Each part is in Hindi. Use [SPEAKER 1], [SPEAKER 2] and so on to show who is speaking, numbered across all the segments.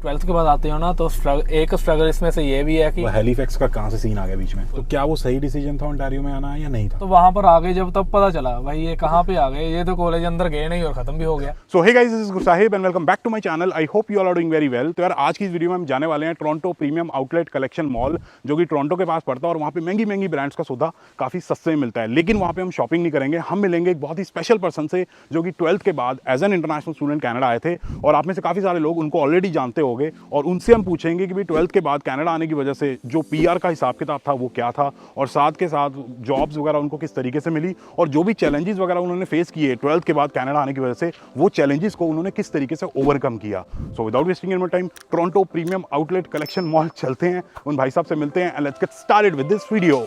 [SPEAKER 1] 12th के बाद आते हो ना तो एक स्ट्रगल इसमें से ये भी है कि
[SPEAKER 2] हैलिफैक्स का कहाँ से सीन आ गया बीच में, तो क्या वो सही डिसीजन था ओंटारियो में आना या नहीं था?
[SPEAKER 1] तो वहां पर आगे जब तब पता चला भाई ये कहाँ पे आ गए, ये तो कॉलेज अंदर गए नहीं और खत्म भी हो गया।
[SPEAKER 2] So hey guys, this is Gursahib and welcome back to my channel. I hope you all are doing very well. तो यार आज की इस वीडियो में हम जाने वाले हैं Toronto premium outlet collection mall, जो कि टोरंटो के पास पड़ता है और वहाँ पे महंगी महंगी ब्रांड्स का सौदा काफ़ी सस्ते में मिलता है। लेकिन वहाँ पे हम शॉपिंग नहीं करेंगे, हम मिलेंगे एक बहुत ही स्पेशल पर्सन से जो कि 12th के बाद as an international student Canada आए थे और आप में से काफ़ी सारे लोग उनको ऑलरेडी जानते होंगे। और उनसे हम पूछेंगे कि भाई 12th के बाद कनाडा आने की वजह से जो PR का हिसाब किताब था वो क्या था, और साथ के साथ जॉब्स वगैरह उनको किस तरीके से मिली, और जो भी चैलेंजेस वगैरह उन्होंने फेस किए 12th के बाद कनाडा आने की वजह से, वो चैलेंजेस को उन्होंने किस तरीके से ओवरकम किया। So without wasting any more time, Toronto premium outlet collection mall चलते हैं, उन भाई साहब से मिलते हैं and let's get started with this video.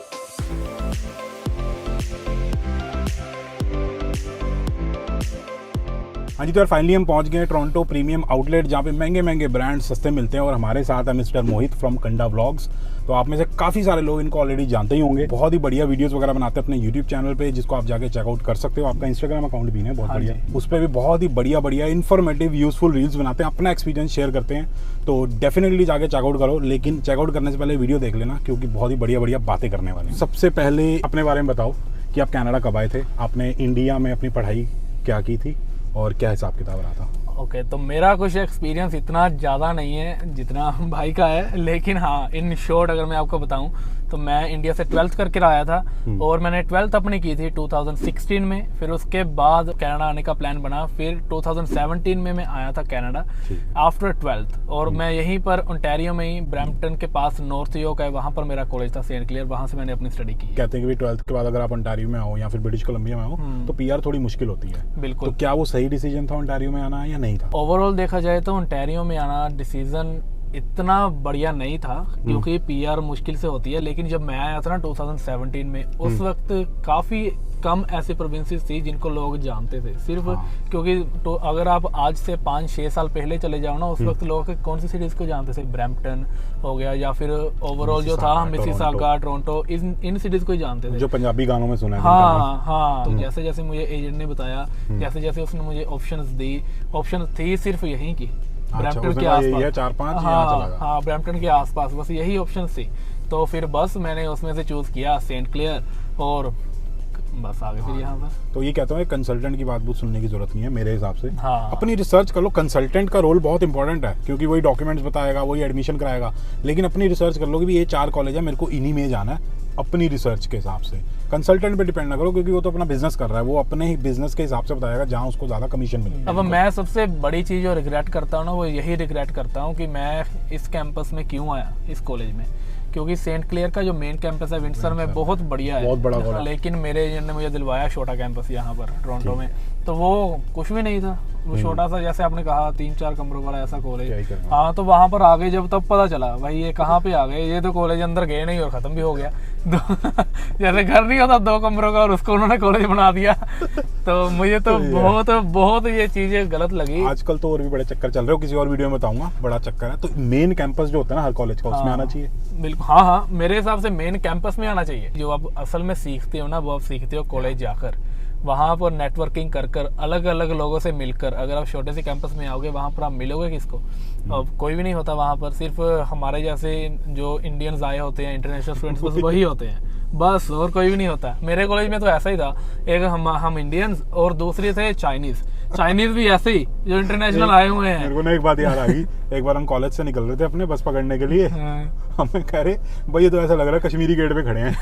[SPEAKER 2] हाँ जी, तो यार फाइनली हम पहुंच गए टोरंटो प्रीमियम आउटलेट, जहाँ पे महंगे महंगे ब्रांड सस्ते मिलते हैं। और हमारे साथ है mister Mohit from Canada vlogs. तो आप में से काफ़ी सारे लोग इनको ऑलरेडी जानते ही होंगे। बहुत ही बढ़िया वीडियोस वगैरह बनाते हैं अपने यूट्यूब चैनल पे, जिसको आप जाके चेकआउट कर सकते हो। आपका इंस्टाग्राम अकाउंट भी है बहुत बढ़िया, उस पर भी बहुत ही बढ़िया बढ़िया इन्फॉर्मेटिव यूजफुल रील्स बनाते हैं, अपना एक्सपीरियंस शेयर करते हैं। तो डेफिनेटली जाके चेकआउट करो, लेकिन चेकआउट करने से पहले वीडियो देख लेना, क्योंकि बहुत ही बढ़िया बढ़िया बातें करने वाले हैं। सबसे पहले अपने बारे में बताओ कि आप कनाडा कब आए थे, आपने इंडिया में अपनी पढ़ाई क्या की थी और क्या हिसाब किताब रहा था?
[SPEAKER 1] ओके, तो मेरा कुछ एक्सपीरियंस इतना ज़्यादा नहीं है जितना भाई का है, लेकिन हाँ इन शॉर्ट अगर मैं आपको बताऊं तो मैं इंडिया से 12th करके आया था और मैंने 12th अपनी की थी 2016 में। फिर उसके बाद कनाडा आने का प्लान बना, फिर 2017 में मैं आया था कनाडा आफ्टर 12th। और मैं यहीं पर ओंटारियो में ही ब्रैम्पटन के पास नॉर्थ योर्क है, वहाँ पर मेरा कॉलेज था सेंट क्लेयर, वहाँ से मैंने अपनी स्टडी की।
[SPEAKER 2] कहते हैं कि 12th के बाद अगर आप ओंटारियो में आओ या फिर ब्रिटिश कोलंबिया में आओ तो PR थोड़ी मुश्किल होती है।
[SPEAKER 1] बिल्कुल।
[SPEAKER 2] तो क्या वो सही डिसीजन था ओंटारियो में आना या नहीं था?
[SPEAKER 1] ओवरऑल देखा जाए तो ओंटारियो में आना डिसीजन इतना बढ़िया नहीं था, क्योंकि PR मुश्किल से होती है। लेकिन जब मैं आया था ना 2017 में, उस वक्त काफ़ी कम ऐसी प्रोविंसेस थी जिनको लोग जानते थे सिर्फ। क्योंकि तो अगर आप आज से 5-6 साल पहले चले जाओ ना, उस वक्त लोग कौन सी सिटीज़ को जानते थे, ब्रैम्पटन हो गया या फिर ओवरऑल जो था मिसिसागा, टोरंटो, इन सिटीज़ को ही जानते थे
[SPEAKER 2] जो पंजाबी गानों में सुना है।
[SPEAKER 1] हाँ। तो जैसे जैसे मुझे एजेंट ने बताया, जैसे जैसे उसने मुझे ऑप्शंस दी, ऑप्शन थी सिर्फ यहीं की, ब्रैम्पटन के आसपास
[SPEAKER 2] 4-5।
[SPEAKER 1] हाँ, ब्रैम्पटन के आसपास बस यही ऑप्शन थी। तो फिर बस मैंने उसमें से चूज किया सेंट क्लेयर और बस आगे फिर यहाँ पर।
[SPEAKER 2] तो ये कहता हूँ कंसल्टेंट की बात बहुत सुनने की जरूरत नहीं है मेरे हिसाब से।
[SPEAKER 1] हाँ।
[SPEAKER 2] अपनी रिसर्च कर लो, कंसल्टेंट का रोल बहुत इंपॉर्टेंट है, क्योंकि वही डॉक्यूमेंट्स बताएगा, वही एडमिशन कराएगा। लेकिन अपनी रिसर्च कर लो कि ये 4 कॉलेज है, मेरे को इन्हीं में जाना है अपनी रिसर्च के हिसाब से। कंसल्टेंट पे डिपेंड ना करो, क्योंकि वो तो अपना बिजनेस कर रहा है, वो अपने ही बिजनेस के हिसाब से बताएगा जहाँ उसको ज्यादा कमीशन मिलेगा।
[SPEAKER 1] अब मैं सबसे बड़ी चीज जो रिग्रेट करता हूँ ना, वो यही रिग्रेट करता हूँ कि मैं इस कैंपस में क्यों आया, इस कॉलेज में। क्योंकि सेंट क्लेयर का जो मेन कैंपस है विंडसर में बहुत बढ़िया है,
[SPEAKER 2] बहुत बड़ा। लेकिन
[SPEAKER 1] मेरे एजेंट ने मुझे दिलवाया छोटा कैंपस यहाँ पर टोरंटो में, तो वो कुछ भी नहीं था, वो छोटा सा, जैसे आपने कहा 3-4 कमरों वाला ऐसा कॉलेज। हाँ, तो वहाँ पर आगे जब तब पता चला भाई ये कहाँ पे आ गए, ये तो कॉलेज अंदर गए नहीं और खत्म भी हो गया। जैसे घर नहीं होता 2 कमरों का और उसको उन्होंने कॉलेज बना दिया। तो मुझे तो बहुत ये चीजें गलत लगी।
[SPEAKER 2] आजकल तो और भी बड़े चक्कर चल रहे हो, किसी और वीडियो में बताऊंगा, बड़ा चक्कर है। तो मेन कैंपस जो होता है ना हर कॉलेज का, उसमें आना चाहिए।
[SPEAKER 1] बिल्कुल, हाँ, मेरे हिसाब से मेन कैंपस में आना चाहिए। जो आप असल में सीखते हो ना, वो आप सीखते हो कॉलेज जाकर, वहाँ पर नेटवर्किंग कर अलग अलग लोगों से मिलकर। अगर आप छोटे से कैंपस में आओगे, वहाँ पर आप मिलोगे किसको? अब कोई भी नहीं होता वहाँ पर, सिर्फ हमारे जैसे जो इंडियंस आए होते हैं, इंटरनेशनल स्टूडेंट्स, बस वही होते हैं बस, और कोई भी नहीं होता। मेरे कॉलेज में तो ऐसा ही था, एक हम इंडियंस और दूसरे थे चाइनीज भी ऐसे ही जो इंटरनेशनल आए हुए हैं।
[SPEAKER 2] मेरे को ना एक बात याद आ गई, एक बार हम कॉलेज से निकल रहे थे अपने बस पकड़ने के लिए। हमें कह रहे भाई ये तो ऐसा लग रहा है कश्मीरी गेट पे खड़े हैं।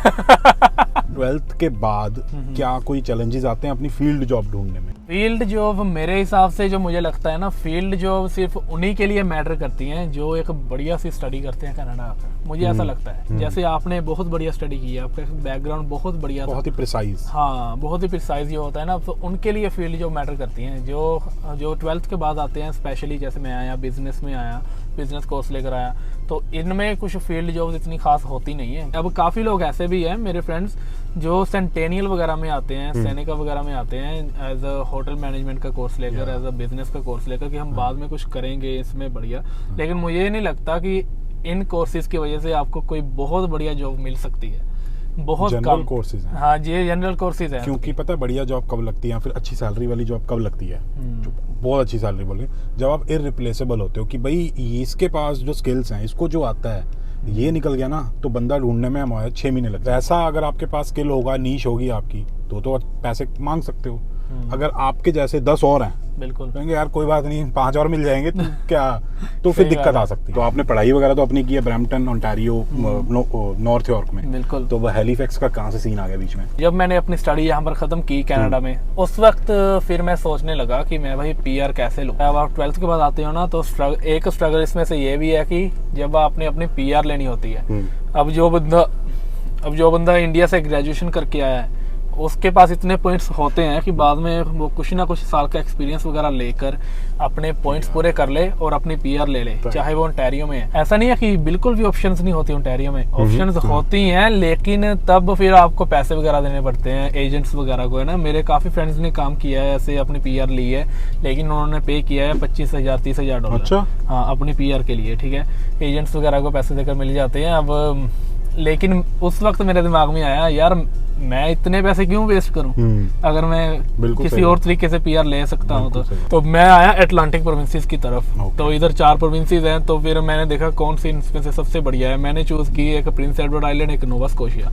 [SPEAKER 2] 12th के बाद क्या कोई चैलेंजेस आते हैं अपनी फील्ड जॉब ढूंढने में?
[SPEAKER 1] फील्ड जॉब मेरे हिसाब से जो मुझे लगता है ना, फील्ड जॉब सिर्फ उन्हीं के लिए मैटर करती हैं जो एक बढ़िया सी स्टडी करते हैं कनाडा आकर। मुझे ऐसा लगता है, जैसे आपने बहुत बढ़िया स्टडी की है, आपका बैकग्राउंड बहुत बढ़िया,
[SPEAKER 2] बहुत ही प्रिसाइज।
[SPEAKER 1] हाँ, बहुत ही प्रिसाइज जो होता है ना, तो उनके लिए फील्ड जॉब मैटर करती हैं। जो 12th के बाद आते हैं, स्पेशली जैसे मैं आया, बिजनेस में आया, बिजनेस कोर्स लेकर आया, तो इनमें कुछ फील्ड जॉब इतनी खास होती नहीं है। अब काफ़ी लोग ऐसे भी हैं मेरे फ्रेंड्स जो सेंटेनियल वगैरह में आते हैं, सैनिका वगैरह में आते हैं एज अ होटल मैनेजमेंट का कोर्स लेकर, एज अ बिजनेस का कोर्स लेकर, कि हम बाद में कुछ करेंगे इसमें बढ़िया। लेकिन मुझे नहीं लगता कि इन कोर्सेज की वजह से आपको कोई बहुत बढ़िया जॉब मिल सकती है। बहुत
[SPEAKER 2] जनरल
[SPEAKER 1] कम
[SPEAKER 2] कोर्सेज हैं।
[SPEAKER 1] हाँ जी, जनरल कोर्सेज है।
[SPEAKER 2] क्योंकि पता है बढ़िया जॉब कब लगती है या फिर अच्छी सैलरी वाली जॉब कब लगती है, जो बहुत अच्छी सैलरी बोल रही है, जब आप इररिप्लेसेबल होते हो कि भाई इसके पास जो स्किल्स हैं, इसको जो आता है, ये निकल गया ना तो बंदा ढूंढने में हमारे 6 महीने लगते हैं। ऐसा अगर आपके पास स्किल होगा, नीश होगी आपकी, तो पैसे मांग सकते हो। अगर आपके जैसे 10 और हैं,
[SPEAKER 1] बिल्कुल
[SPEAKER 2] कहेंगे यार कोई बात नहीं 5 और मिल जाएंगे तो क्या, तो फिर
[SPEAKER 1] सही
[SPEAKER 2] दिक्कत
[SPEAKER 1] बात
[SPEAKER 2] आ
[SPEAKER 1] है।
[SPEAKER 2] सकती है। तो आपने पढ़ाई वगैरह तो अपनी की है ब्रैम्पटन ओंटारियो नॉर्थ यॉर्क में,
[SPEAKER 1] बिल्कुल।
[SPEAKER 2] तो वह हैलिफैक्स का कहाँ से सीन आ गया बीच में?
[SPEAKER 1] जब मैंने अपनी स्टडी यहाँ पर ख़त्म की कनाडा में, उस वक्त फिर मैं सोचने लगा कि मैं भाई पीआर कैसे लूँ। अब आप 12th के बाद आते हो ना, तो एक स्ट्रगल इसमें से ये भी है कि जब आपने अपनी पीआर लेनी होती है, अब जो बंदा इंडिया से ग्रेजुएशन करके आया है, उसके पास इतने पॉइंट्स होते हैं कि बाद में वो कुछ ना कुछ साल का एक्सपीरियंस वगैरह लेकर अपने पॉइंट्स पूरे कर ले और अपनी पीआर ले ले, चाहे वो ओंटारियो में है। ऐसा नहीं है कि बिल्कुल भी ऑप्शंस नहीं होती ओंटारियो में, ऑप्शंस होती हैं, लेकिन तब फिर आपको पैसे वगैरह देने पड़ते हैं एजेंट्स वगैरह को, है ना। मेरे काफ़ी फ्रेंड्स ने काम किया है ऐसे, अपनी पीआर ली है, लेकिन उन्होंने पे किया है $25,000-30,000।
[SPEAKER 2] अच्छा।
[SPEAKER 1] हाँ, अपनी पीआर के लिए, ठीक है। एजेंट्स वगैरह को पैसे देकर मिल जाते हैं। अब लेकिन उस वक्त मेरे दिमाग में आया, यार मैं इतने पैसे क्यों वेस्ट करूं, अगर मैं किसी और तरीके से पीआर ले सकता हूं तो मैं आया अटलांटिक प्रोविंसेस की तरफ। तो इधर 4 प्रोविंसेस हैं, तो फिर मैंने देखा कौन सी इनमें से सबसे बढ़िया है। मैंने चूज की एक प्रिंस एडवर्ड आइलैंड, एक नोवा स्कोशिया।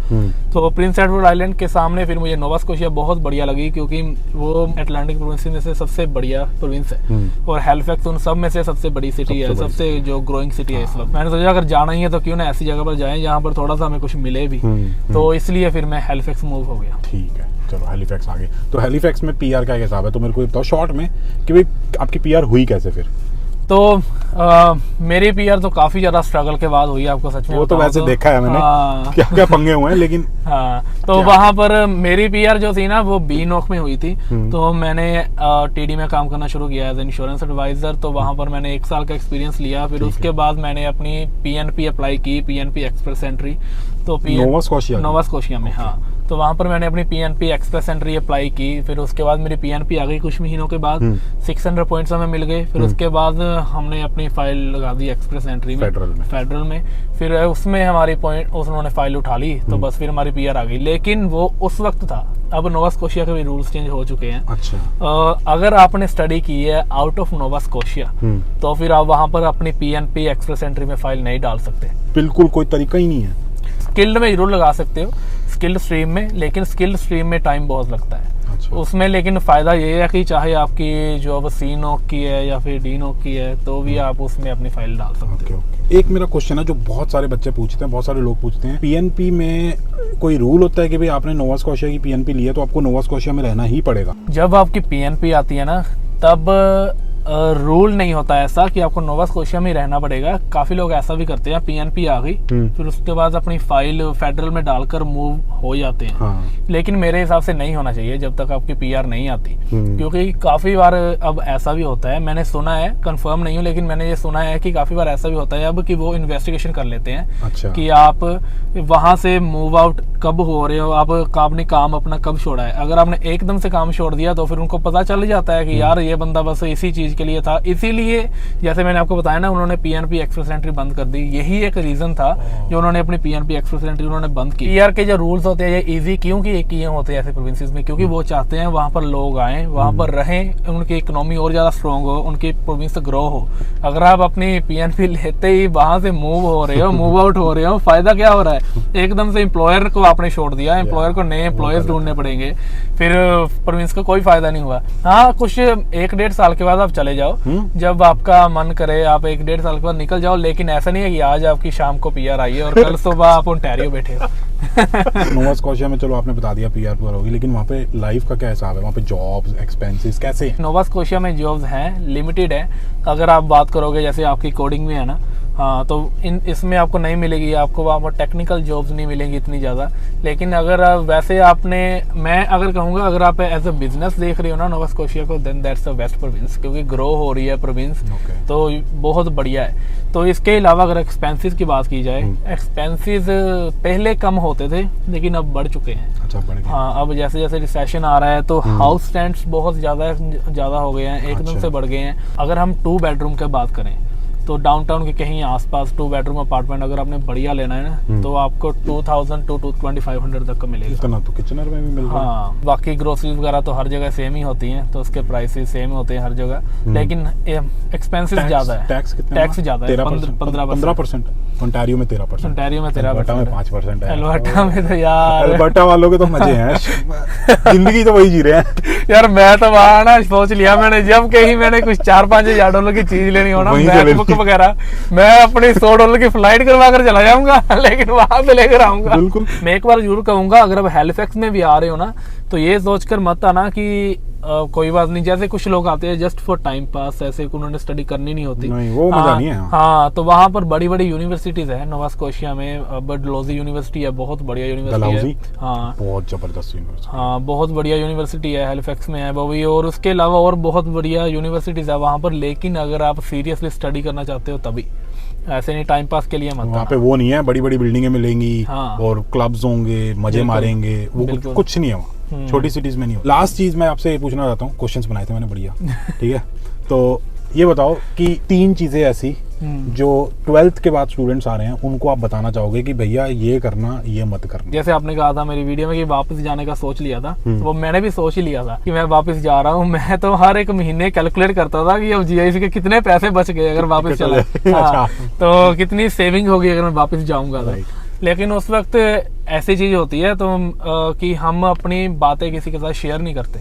[SPEAKER 1] तो प्रिंस एडवर्ड आइलैंड के सामने फिर मुझे नोवा स्कोशिया बहुत बढ़िया लगी, क्योंकि वो अटलांटिक प्रोविंसेस में से सबसे बढ़िया प्रोविंस है, और हैलिफैक्स उन सब में से सबसे बड़ी सिटी है, सबसे जो ग्रोइंग सिटी है इस वक्त। मैंने सोचा अगर जाना ही है तो क्यों ना ऐसी जगह पर जाएं जहाँ पर थोड़ा सा हमें कुछ मिले भी। तो इसलिए फिर मैं हैलिफैक्स मूव हो गया।
[SPEAKER 2] ठीक है, चलो हैलिफैक्स आ गए। तो हैलिफैक्स में पीआर का हिसाब है, तो मेरे को बताओ शॉर्ट में कि भाई आपकी पीआर हुई कैसे फिर?
[SPEAKER 1] तो मेरी पीआर तो काफी ज्यादा स्ट्रगल के बाद हुई, आपको सच में
[SPEAKER 2] वो तो वैसे देखा है मैंने, क्या क्या पंगे हुए हैं, लेकिन
[SPEAKER 1] हाँ, तो वहां पर मेरी पीआर जो थी ना वो BNOC में हुई थी। तो मैंने TD में काम करना शुरू किया एज इंश्योरेंस एडवाइजर। तो वहां पर मैंने 1 साल का एक्सपीरियंस लिया। फिर उसके बाद मैंने अपनी PNP अप्लाई की, PNP एक्सप्रेस एंट्री। तो नोवा स्कोशिया में, हाँ। तो वहाँ पर मैंने अपनी PNP एक्सप्रेस एंट्री अप्लाई की। फिर उसके बाद मेरी PNP आ गई कुछ महीनों के बाद, 600 पॉइंट्स हमें मिल गए। फिर उसके बाद हमने अपनी फाइल लगा दी एक्सप्रेस एंट्री में, फेडरल में। फिर उसमें हमारी पॉइंट उन्होंने फाइल उठा ली, तो बस फिर हमारी पीआर आ गई। लेकिन वो उस वक्त था, अब नोवा स्कोशिया के भी रूल्स चेंज हो चुके हैं।
[SPEAKER 2] अच्छा।
[SPEAKER 1] अगर आपने स्टडी की है आउट ऑफ नोवा स्कोशिया, तो फिर आप वहाँ पर अपनी PNP एक्सप्रेस एंट्री में फाइल नहीं डाल सकते।
[SPEAKER 2] बिल्कुल कोई तरीका ही नहीं है।
[SPEAKER 1] स्किल्ड में जरूर लगा सकते हो, स्किल्ड स्ट्रीम में, लेकिन स्किल्ड स्ट्रीम में टाइम बहुत लगता है। अच्छा। उसमें लेकिन फ़ायदा ये है कि चाहे आपकी जॉब C-NOC की है या फिर D-NOC की है, तो भी आप उसमें अपनी फाइल डाल सकते हो।
[SPEAKER 2] एक मेरा क्वेश्चन है जो बहुत सारे बच्चे पूछते हैं, बहुत सारे लोग पूछते हैं, PNP में कोई रूल होता है कि भाई आपने नोवा स्कोशिया की PNP ली है तो आपको नोवा स्कोशिया में रहना ही पड़ेगा?
[SPEAKER 1] जब आपकी PNP आती है ना, तब रूल नहीं होता ऐसा कि आपको नोवा स्कोशिया में रहना पड़ेगा। काफी लोग ऐसा भी करते हैं, PNP आ गई फिर उसके बाद अपनी फाइल फेडरल में डालकर मूव हो जाते हैं। हाँ। लेकिन मेरे हिसाब से नहीं होना चाहिए जब तक आपकी पीआर नहीं आती, क्योंकि काफी बार अब ऐसा भी होता है, मैंने सुना है, कंफर्म नहीं हूँ, लेकिन मैंने ये सुना है कि काफी बार ऐसा भी होता है अब कि वो इन्वेस्टिगेशन कर लेते हैं। अच्छा। कि आप वहां से मूव आउट कब हो रहे हो, आपने काम अपना कब छोड़ा है। अगर आपने एकदम से काम छोड़ दिया तो फिर उनको पता चल जाता है कि यार ये बंदा बस इसी चीज के लिए था। इसीलिए जैसे मैंने आपको बताया ना, उन्होंने PNP एक्सप्रेस एंट्री बंद कर दी। यही एक रीजन था जो उन्होंने अपनी PNP एक्सप्रेस एंट्री उन्होंने बंद की। पीआर के जो रूल्स होते हैं ये इजी क्यों किए होते हैं ऐसे प्रोविंसेस में, क्योंकि वो चाहते हैं वहां पर लोग आए, वहां पर रहें, उनकी इकोनॉमी और ज्यादा स्ट्रॉन्ग हो, उनकी प्रोविंस ग्रो हो। अगर आप अपनी PNP लेते ही वहां से मूव हो रहे हो, मूव आउट हो रहे हो, फायदा क्या हो रहा है? एकदम से एम्प्लॉयर को आपने छोड़ दिया, एम्प्लॉयर को नए एम्प्लॉयर्स ढूंढने पड़ेंगे, फिर प्रोविंस का कोई फायदा नहीं हुआ। हाँ, कुछ 1-1.5 साल के बाद आप चले जाओ, जब आपका मन करे आप 1-1.5 साल के बाद निकल जाओ। लेकिन ऐसा नहीं है कि आज आपकी शाम को पीआर आई है और कल सुबह आप ओंटारियो बैठे हो।
[SPEAKER 2] नोवा स्कोशिया में चलो आपने बता दिया पीआर पूरा होगी, लेकिन वहाँ पे लाइफ का क्या हिसाब है? वहाँ पे जॉब्स, एक्सपेंसेस कैसे हैं?
[SPEAKER 1] नोवा स्कोशिया में जॉब्स हैं, लिमिटेड है। अगर आप बात करोगे जैसे आपकी कोडिंग में है ना, हाँ, तो इसमें आपको नहीं मिलेगी, आपको वहाँ पर टेक्निकल जॉब्स नहीं मिलेंगी इतनी ज़्यादा। लेकिन अगर वैसे मैं अगर कहूँगा, अगर आप एज अ बिजनेस देख रहे हो ना नोवा स्कोशिया को, then that's a best province, क्योंकि ग्रो हो रही है प्रोविंस, तो बहुत बढ़िया है। तो इसके अलावा अगर एक्सपेंसेस की बात की जाए, एक्सपेंसेस पहले कम होते थे लेकिन अब बढ़ चुके हैं। अच्छा, बढ़ गए। हाँ, अब जैसे जैसे रिसेशन आ रहा है तो हाउस रेंट्स बहुत ज़्यादा हो गए हैं, एकदम से बढ़ गए हैं। अगर हम 2 बेडरूम की बात करें तो डाउनटाउन के कहीं आसपास 2 बेडरूम अपार्टमेंट अगर आपने बढ़िया लेना है ना तो आपको 2000 to 2500 तक का मिलेगा।
[SPEAKER 2] इतना तो किचनर में भी मिल रहा है।
[SPEAKER 1] हाँ, बाकी ग्रोसरीज वगैरह तो हर जगह सेम ही होती हैं, तो उसके प्राइसेस सेम होते हैं हर जगह, लेकिन एक्सपेंसेस ज्यादा है।
[SPEAKER 2] टैक्स कितना?
[SPEAKER 1] टैक्स ज्यादा है,
[SPEAKER 2] 15%। ओंटारियो में 13%।
[SPEAKER 1] ओंटारियो में 13%।
[SPEAKER 2] अल्बर्टा में 5% है।
[SPEAKER 1] अल्बर्टा में तो यार
[SPEAKER 2] अल्बर्टा वालों के तो मजे हैं, जिंदगी तो वही जी रहे हैं।
[SPEAKER 1] यार मैं तो वहाँ ना सोच लिया मैंने, जब कहीं मैंने कुछ 4-5 हज़ार डॉलर की चीज लेनी हो ना, मैकबुक वगैरह, मैं अपनी 100 डॉलर की फ्लाइट करवा कर चला जाऊंगा, लेकिन वहां पे लेकर आऊंगा।
[SPEAKER 2] बिल्कुल।
[SPEAKER 1] मैं एक बार जरूर कहूंगा, अगर आप हैलिफैक्स में भी आ रहे हो ना तो ये सोचकर मत आना कि कोई बात नहीं, जैसे कुछ लोग आते हैं जस्ट फॉर टाइम पास, ऐसे उन्होंने स्टडी करनी नहीं होती।
[SPEAKER 2] नहीं, वो मजा नहीं है।
[SPEAKER 1] हाँ, तो वहाँ पर बड़ी बड़ी यूनिवर्सिटीज है, नोवा स्कोशिया में डलहौजी यूनिवर्सिटी है, बहुत बढ़िया यूनिवर्सिटी है। हाँ,
[SPEAKER 2] बहुत जबरदस्त यूनिवर्सिटी।
[SPEAKER 1] हाँ, बहुत बढ़िया यूनिवर्सिटी है, हैलिफैक्स में है वो भी, और उसके अलावा और बहुत बढ़िया यूनिवर्सिटीज है वहाँ पर। लेकिन अगर आप सीरियसली स्टडी करना चाहते हो तभी, ऐसे नहीं टाइम पास के लिए मत।
[SPEAKER 2] वहाँ पे वो नहीं है, बड़ी बड़ी बिल्डिंगें मिलेंगी।
[SPEAKER 1] हाँ।
[SPEAKER 2] और क्लब्स होंगे, मजे मारेंगे, वो कुछ नहीं है वहाँ। छोटी सिटीज में नहीं हो। लास्ट चीज मैं आपसे ये पूछना चाहता हूँ, क्वेश्चंस बनाए थे मैंने बढ़िया, ठीक है, तो ये बताओ कि 3 चीजें ऐसी जो 12th के बाद स्टूडेंट्स आ रहे हैं उनको आप बताना चाहोगे कि भैया ये करना, ये मत करना।
[SPEAKER 1] जैसे आपने कहा था मेरी वीडियो में कि वापस जाने का सोच लिया था, वो मैंने भी सोच ही लिया था कि मैं वापस जा रहा हूँ। मैं तो हर एक महीने कैलकुलेट करता था कि अब जीआईसी के कितने पैसे बच गए अगर वापस चला। हाँ, तो कितनी सेविंग होगी अगर मैं वापस जाऊंगा तो। लेकिन उस वक्त ऐसी चीज होती है तो कि हम अपनी बातें किसी के साथ शेयर नहीं करते।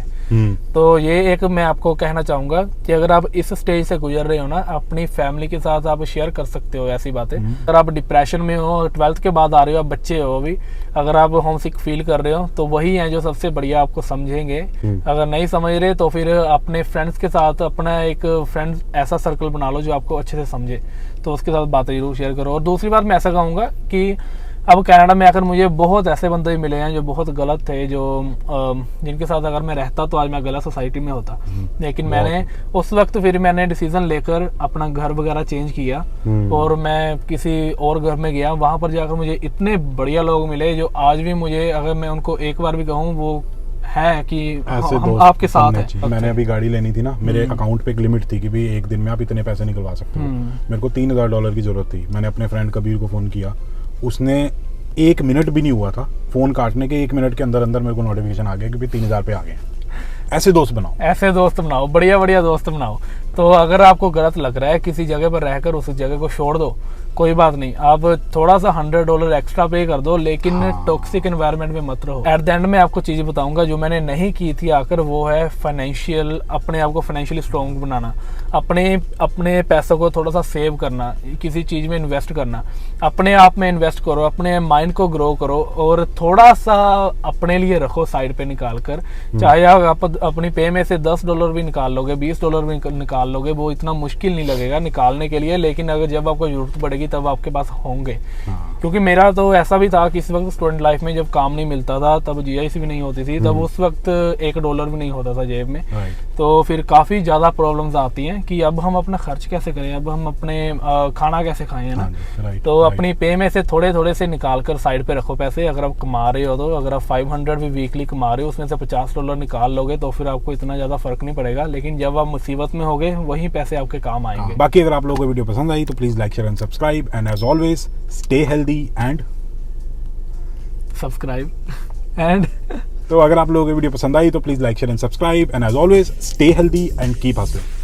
[SPEAKER 1] तो ये एक मैं आपको कहना चाहूंगा कि अगर आप इस स्टेज से गुजर रहे हो ना, अपनी फैमिली के साथ आप शेयर कर सकते हो ऐसी बातें। अगर आप डिप्रेशन में हो, 12th के बाद आ रहे हो, आप बच्चे हो अभी, अगर आप होम सिक फील कर रहे हो तो वही है जो सबसे बढ़िया आपको समझेंगे। अगर नहीं समझ रहे तो फिर अपने फ्रेंड्स के साथ अपना एक फ्रेंड्स ऐसा सर्कल बना लो जो आपको अच्छे से समझे, तो उसके साथ बातें जरूर शेयर करो। और दूसरी बात मैं ऐसा कहूँगा कि अब कनाडा में आकर मुझे बहुत ऐसे बंदे भी मिले हैं जो बहुत गलत थे, जो जिनके साथ अगर मैं रहता तो आज मैं गलत सोसाइटी में होता। लेकिन मैंने उस वक्त फिर मैंने डिसीजन लेकर अपना घर वगैरह चेंज किया और मैं किसी और घर में गया। वहाँ पर जाकर मुझे इतने बढ़िया लोग मिले जो आज भी मुझे, अगर मैं उनको एक बार भी कहूँ, वो है कि हम आपके साथ है।
[SPEAKER 2] मैंने अभी गाड़ी लेनी थी ना, मेरे अकाउंट पे एक लिमिट थी कि भी एक दिन में आप इतने पैसे निकलवा सकते हो। मेरे को $3000 की जरूरत थी। मैंने अपने फ्रेंड कबीर को फ़ोन किया, उसने 1 मिनट भी नहीं हुआ था फ़ोन काटने के, 1 मिनट के अंदर अंदर मेरे को नोटिफिकेशन आ गया कि भाई 3000 पे आ गए। ऐसे दोस्त बनाओ,
[SPEAKER 1] ऐसे दोस्त बनाओ, बढ़िया बढ़िया दोस्त बनाओ। तो अगर आपको गलत लग रहा है किसी जगह पर रहकर, उस जगह को छोड़ दो, कोई बात नहीं, आप थोड़ा सा $100 एक्स्ट्रा पे कर दो, लेकिन टॉक्सिक एनवायरनमेंट में मत रहो। एट द एंड में आपको चीज़ बताऊंगा जो मैंने नहीं की थी आकर, वो है फाइनेंशियल, अपने आप को फाइनेंशियली स्ट्रॉन्ग बनाना, अपने पैसों को थोड़ा सा सेव करना, किसी चीज़ में इन्वेस्ट करना, अपने आप में इन्वेस्ट करो, अपने माइंड को ग्रो करो और थोड़ा सा अपने लिए रखो साइड पे निकाल कर। चाहे आप अपनी पे में से $10 भी निकाल लोगे, $20 भी निकाल लोगे, वो इतना मुश्किल नहीं लगेगा निकालने के लिए, लेकिन अगर जब आपको जरूरत पड़ेगी तब आपके पास होंगे। क्योंकि मेरा तो ऐसा भी था कि इस वक्त स्टूडेंट लाइफ में जब काम नहीं मिलता था, तब जीआईसी भी नहीं होती थी, तब उस वक्त $1 भी नहीं होता था जेब में। तो फिर काफ़ी ज़्यादा प्रॉब्लम्स आती हैं कि अब हम अपना खर्च कैसे करें, अब हम अपने खाना कैसे खाएं, है ना। तो अपनी पे में से थोड़े थोड़े से निकाल कर साइड पे रखो पैसे। अगर आप कमा रहे हो तो, अगर आप 500 भी वीकली कमा रहे हो, उसमें से $50 निकाल लोगे तो फिर आपको इतना ज़्यादा फर्क नहीं पड़ेगा। लेकिन जब आप मुसीबत में होगे वही पैसे आपके काम आएंगे।
[SPEAKER 2] बाकी अगर आप लोगों को वीडियो पसंद आई तो please like, share and subscribe, and as always stay healthy and
[SPEAKER 1] subscribe and
[SPEAKER 2] तो अगर आप लोगों को वीडियो पसंद आई तो please like, share and subscribe, and as always stay healthy and keep hustling.